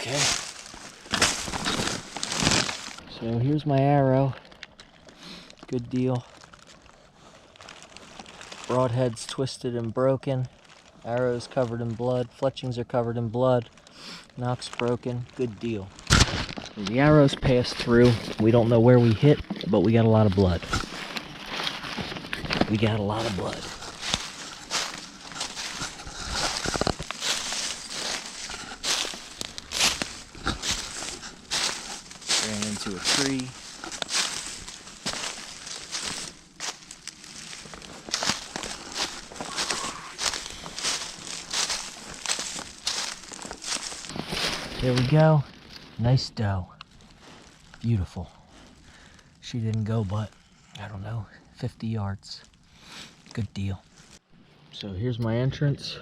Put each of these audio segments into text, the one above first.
Okay. So here's my arrow. Good deal. Broadhead's twisted and broken. Arrow's covered in blood. Fletchings are covered in blood. Nock's broken. Good deal. The arrows passed through. We don't know where we hit, but we got a lot of blood. We got a lot of blood. Ran into a tree. There we go. Nice doe. Beautiful. She didn't go but, I don't know, 50 yards. Good deal. So here's my entrance.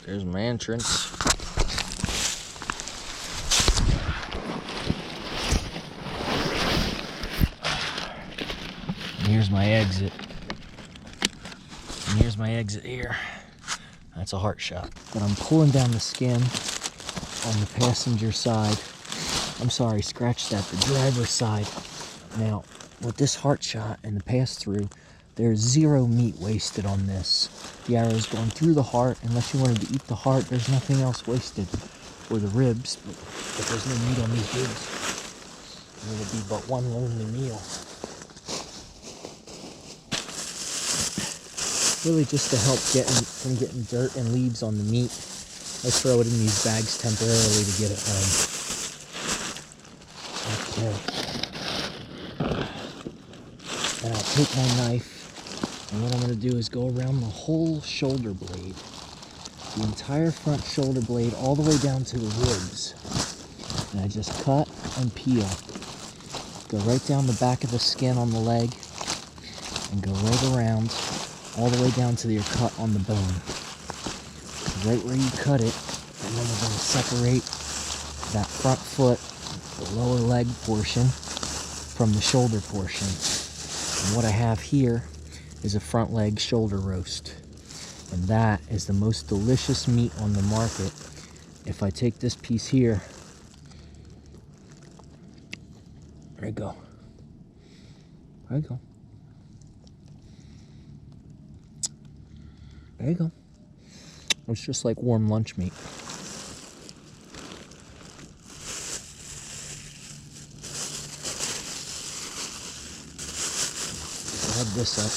There's my entrance. And here's my exit. And here's my exit here. That's a heart shot. But I'm pulling down the skin on the passenger side. I'm sorry, scratch that, the driver's side. Now, with this heart shot and the pass-through, there's zero meat wasted on this. The arrow's going through the heart. Unless you wanted to eat the heart, there's nothing else wasted. Or the ribs, but there's no meat on these ribs. It'll be but one lonely meal. Really just to help from getting dirt and leaves on the meat. I throw it in these bags temporarily to get it home. Okay. And I'll take my knife, and what I'm going to do is go around the whole shoulder blade. The entire front shoulder blade all the way down to the ribs. And I just cut and peel. Go right down the back of the skin on the leg, and go right around all the way down to your cut on the bone. Right where you cut it, and then we're going to separate that front foot, the lower leg portion, from the shoulder portion. And what I have here is a front leg shoulder roast. And that is the most delicious meat on the market. If I take this piece here, there you go. There you go. There you go. It's just like warm lunch meat. Add this up.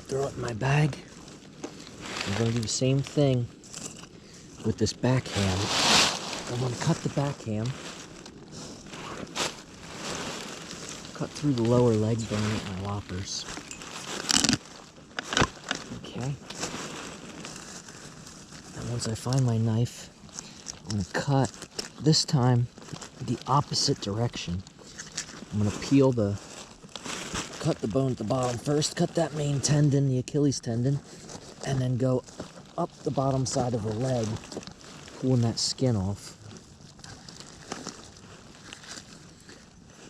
Throw it in my bag. I'm going to do the same thing with this back ham. I'm going to cut the back ham. Cut through the lower leg bone with my loppers. Okay. And once I find my knife, I'm going to cut, this time, the opposite direction. I'm going to cut the bone at the bottom first, cut that main tendon, the Achilles tendon, and then go up the bottom side of the leg, pulling that skin off.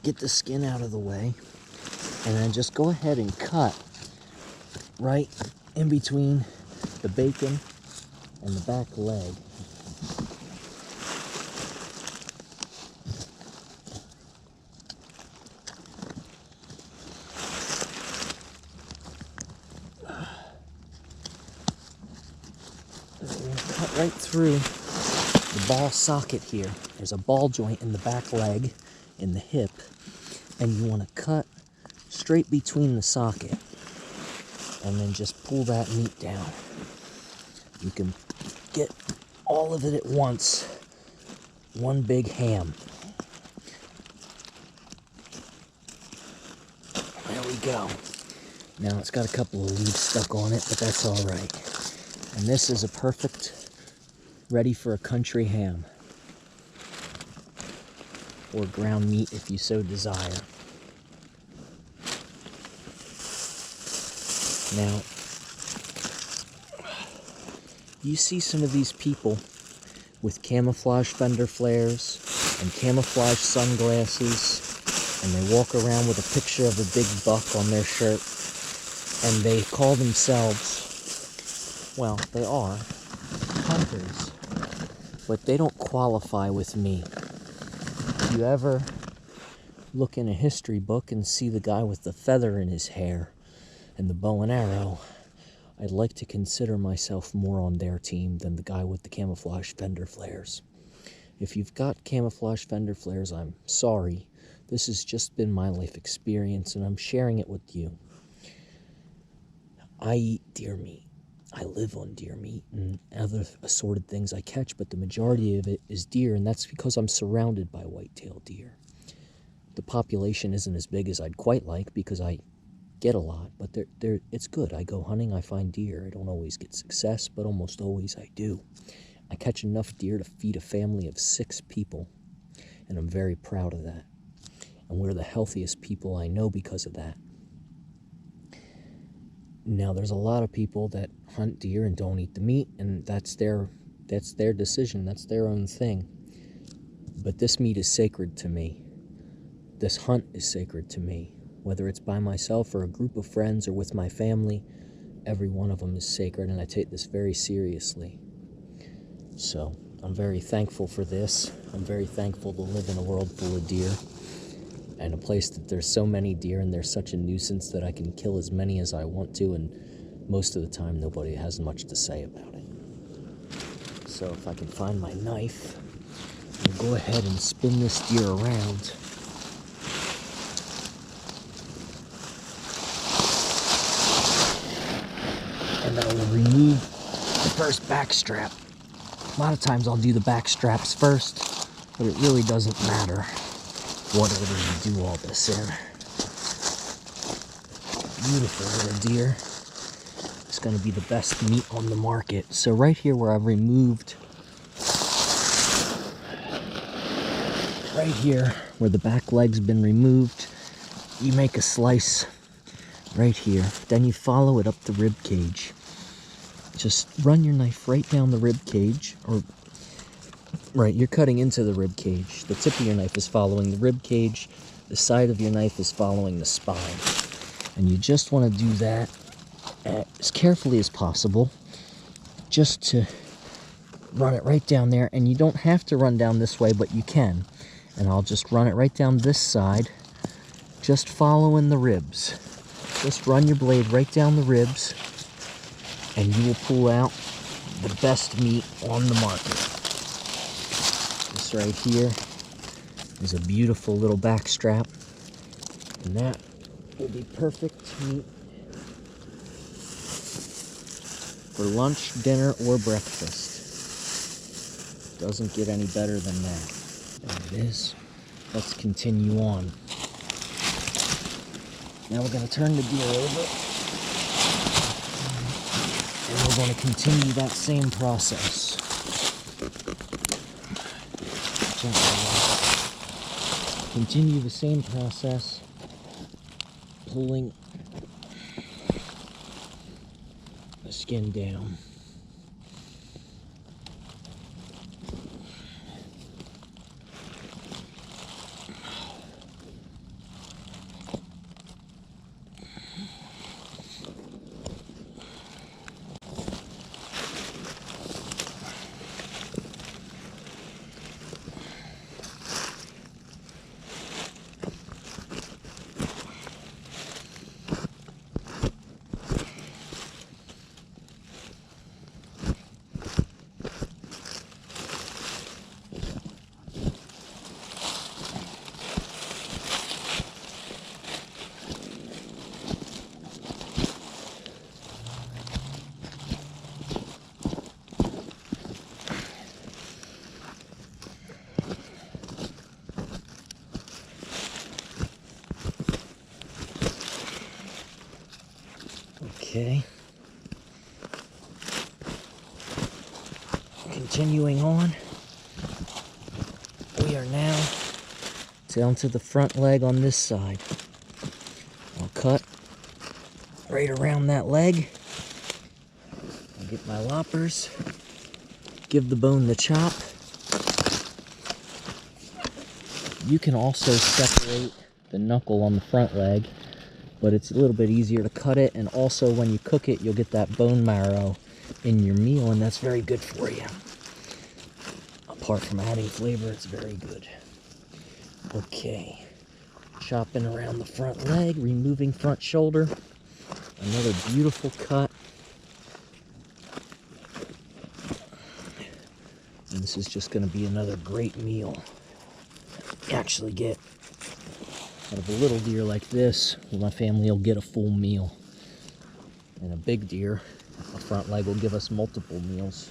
Get the skin out of the way, and then just go ahead and cut right in between the bacon and the back leg. Cut right through the ball socket here. There's a ball joint in the back leg, in the hip, and you want to cut straight between the socket and then just pull that meat down. You can get all of it at once, one big ham. There we go. Now it's got a couple of leaves stuck on it, but that's all right. And this is a perfect, ready for a country ham, or ground meat if you so desire. Now, you see some of these people with camouflage fender flares and camouflage sunglasses, and they walk around with a picture of a big buck on their shirt, and they call themselves, well, they are hunters, but they don't qualify with me. If you ever look in a history book and see the guy with the feather in his hair and the bow and arrow, I'd like to consider myself more on their team than the guy with the camouflage fender flares. If you've got camouflage fender flares, I'm sorry. This has just been my life experience, and I'm sharing it with you. I eat deer meat. I live on deer meat and other assorted things I catch, but the majority of it is deer, and that's because I'm surrounded by white-tailed deer. The population isn't as big as I'd quite like because I get a lot, but it's good. I go hunting, I find deer. I don't always get success, but almost always I do. I catch enough deer to feed a family of 6 people, and I'm very proud of that. And we're the healthiest people I know because of that. Now, there's a lot of people that hunt deer and don't eat the meat, and that's their decision. That's their own thing. But this meat is sacred to me. This hunt is sacred to me. Whether it's by myself or a group of friends or with my family, every one of them is sacred, and I take this very seriously. So, I'm very thankful for this. I'm very thankful to live in a world full of deer, and a place that there's so many deer and they're such a nuisance that I can kill as many as I want to, and most of the time nobody has much to say about it. So if I can find my knife, I'll go ahead and spin this deer around. And then I will remove the first back strap. A lot of times I'll do the back straps first, but it really doesn't matter what order you do all this in. Beautiful little deer. It's going to be the best meat on the market. So right here where I've removed, right here where the back leg's been removed, you make a slice right here. Then you follow it up the rib cage. Just run your knife right down the rib cage, or right, you're cutting into the rib cage. The tip of your knife is following the rib cage. The side of your knife is following the spine. And you just want to do that as carefully as possible, just to run it right down there. And you don't have to run down this way, but you can. And I'll just run it right down this side, just following the ribs. Just run your blade right down the ribs, and you will pull out the best meat on the market. This right here is a beautiful little back strap, and that will be perfect meat for lunch, dinner, or breakfast. Doesn't get any better than that. There it is. Let's continue on. Now we're going to turn the deer over, and we're going to continue that same process. Continue the same process, pulling the skin down. Okay. Continuing on, we are now down to the front leg on this side. I'll cut right around that leg. I'll get my loppers, give the bone the chop, You can also separate the knuckle on the front leg, but it's a little bit easier to cut it, and also when you cook it, you'll get that bone marrow in your meal, and that's very good for you. Apart from adding flavor, it's very good. Okay, chopping around the front leg, removing front shoulder. Another beautiful cut. And this is just going to be another great meal. You actually get out of a little deer like this, well, my family will get a full meal. And a big deer, a front leg will give us multiple meals.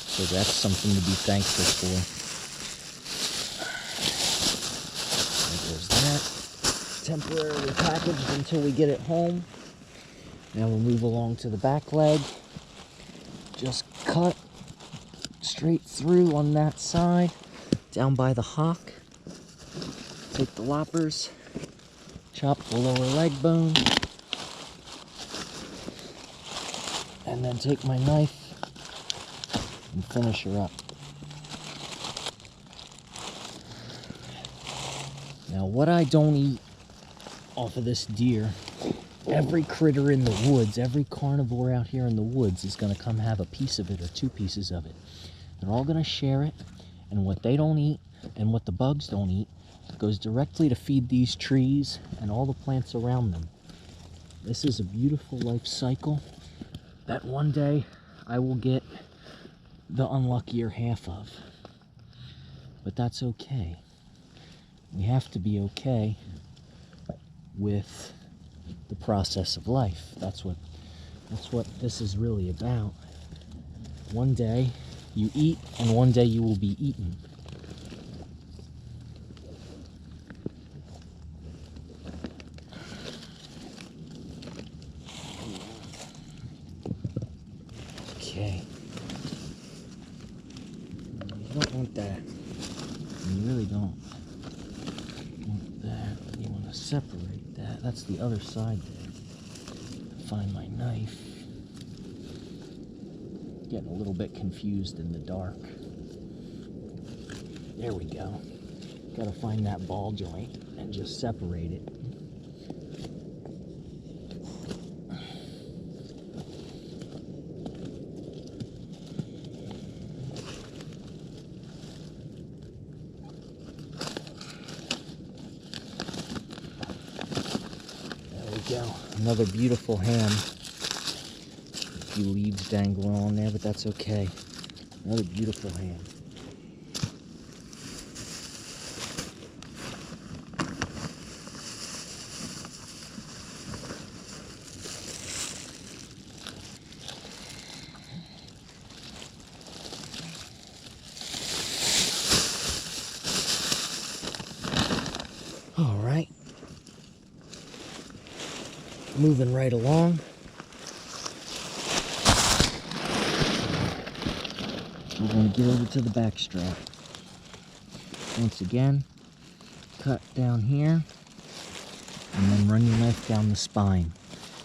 So that's something to be thankful for. There goes that. Temporarily packaged until we get it home. Now we'll move along to the back leg. Just cut straight through on that side, down by the hock. Take the loppers, chop the lower leg bone, and then take my knife and finish her up. Now what I don't eat off of this deer, every critter in the woods, every carnivore out here in the woods is going to come have a piece of it or 2 pieces of it. They're all going to share it, and what they don't eat and what the bugs don't eat goes directly to feed these trees and all the plants around them. This is a beautiful life cycle that one day I will get the unluckier half of. But that's okay. We have to be okay with the process of life. That's what this is really about. One day you eat, and one day you will be eaten. Okay. You don't want that. You really don't want that. You want to separate that. That's the other side there. Find my knife. Getting a little bit confused in the dark. There we go. Gotta find that ball joint and just separate it. Go. Another beautiful ham. A few leaves dangling on there, but that's okay. Another beautiful ham. All right. Moving right along. We're going to get over to the back strap. Once again, cut down here, and then run your knife down the spine.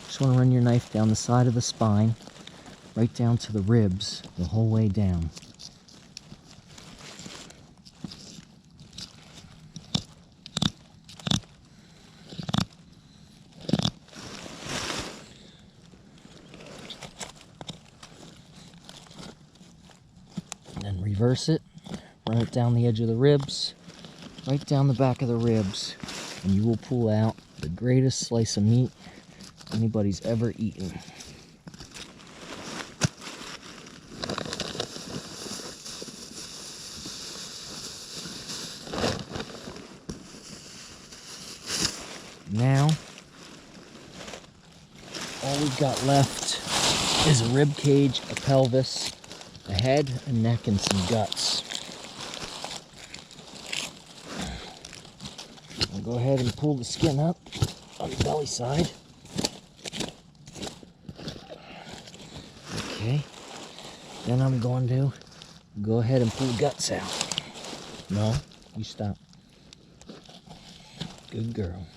Just want to run your knife down the side of the spine, right down to the ribs, the whole way down. Then reverse it, run it down the edge of the ribs, right down the back of the ribs, and you will pull out the greatest slice of meat anybody's ever eaten. Now, all we've got left is a rib cage, a pelvis, a head, a neck, and some guts. I'll go ahead and pull the skin up on the belly side. Okay. Then I'm going to go ahead and pull the guts out. No, you stop. Good girl.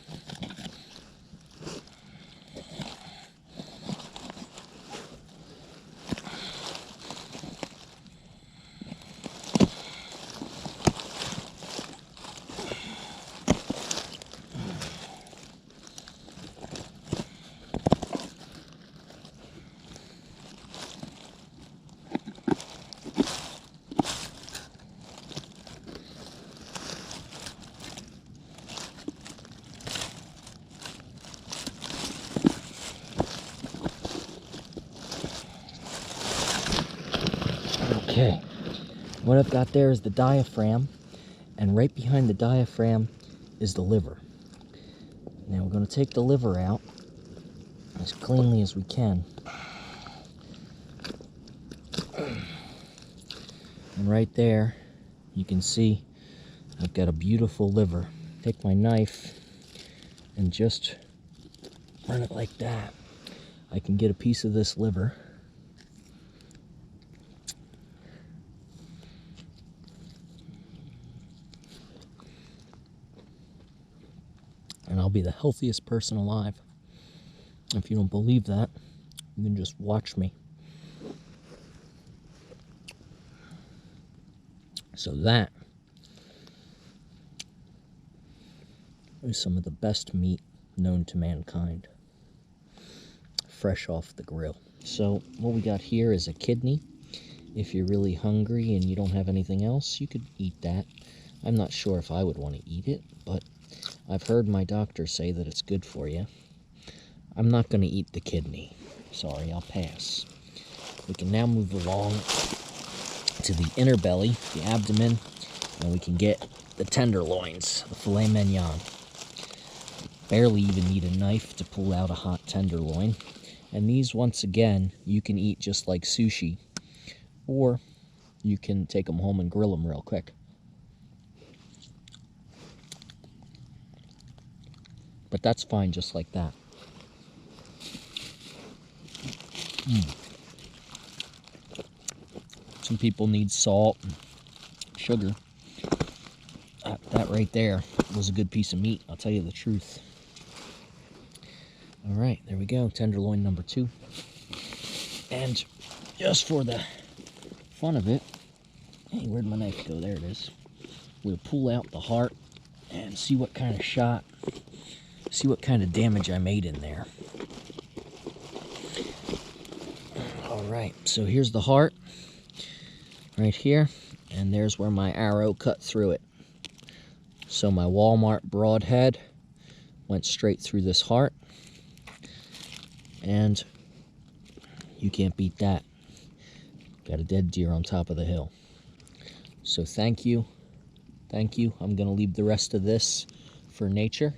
Okay, what I've got there is the diaphragm, and right behind the diaphragm is the liver. Now we're going to take the liver out as cleanly as we can. And right there, you can see I've got a beautiful liver. Take my knife and just run it like that. I can get a piece of this liver. And I'll be the healthiest person alive. If you don't believe that, you can just watch me. So that is some of the best meat known to mankind, fresh off the grill. So what we got here is a kidney. If you're really hungry and you don't have anything else, you could eat that. I'm not sure if I would want to eat it, but I've heard my doctor say that it's good for you. I'm not going to eat the kidney. Sorry, I'll pass. We can now move along to the inner belly, the abdomen, and we can get the tenderloins, the filet mignon. Barely even need a knife to pull out a hot tenderloin. And these, once again, you can eat just like sushi, or you can take them home and grill them real quick. But that's fine just like that. Some people need salt and sugar. That right there was a good piece of meat, I'll tell you the truth. All right, there we go, tenderloin number 2. And just for the fun of it, hey, where'd my knife go? There it is. We'll pull out the heart and see what kind of damage I made in there. All right, so here's the heart right here, and there's where my arrow cut through it. So my Walmart broadhead went straight through this heart, and you can't beat that. Got a dead deer on top of the hill. So thank you. I'm gonna leave the rest of this for nature.